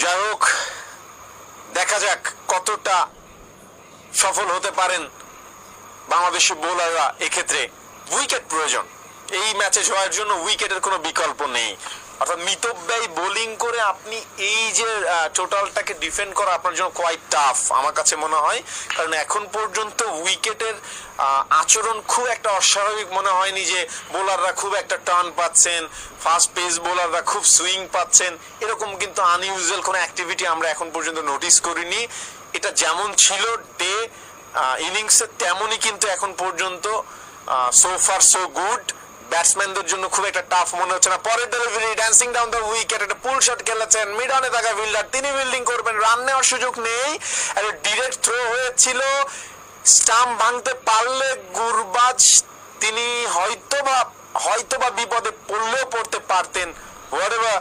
যাই হোক, দেখা যাক কতটা সফল হতে পারেন বাংলাদেশি বোলাররা। এক্ষেত্রে উইকেট প্রয়োজন, এই ম্যাচে জয়ের জন্য উইকেটের কোনো বিকল্প নেই। অর্থাৎ মিতব্যয়ী বোলিং করে আপনি এই যে টোটালটাকে ডিফেন্ড করা আপনার জন্য কোয়াইট টাফ আমার কাছে মনে হয়। কারণ এখন পর্যন্ত উইকেটের আচরণ খুব একটা অস্বাভাবিক মনে হয়নি যে বোলাররা খুব একটা টার্ন পাচ্ছেন, ফাস্ট পেস বোলাররা খুব সুইং পাচ্ছেন, এরকম কিন্তু আনইউজুয়াল কোনো অ্যাক্টিভিটি আমরা এখন পর্যন্ত নোটিস করিনি। এটা যেমন ছিল ডে ইনিংসে, তেমনই কিন্তু এখন পর্যন্ত সো ফার সো গুড। ব্যাটসম্যানদের জন্য খুব একটা টাফ মনে হচ্ছে না। পরের delivery dancing down the wicket, একটা পুল শট খেলেছেন, মিড অনে থাকা ফিল্ডার তিনি ফিল্ডিং করবেন, রান নেওয়ার সুযোগ নেই। একটা ডিরেক্ট থ্রো হয়েছিল, স্টাম্প ভাঙতে পারলে গুরবাজ তিনি হয়তোবা বিপদে পড়লেও পড়তে পারতেন। What ever.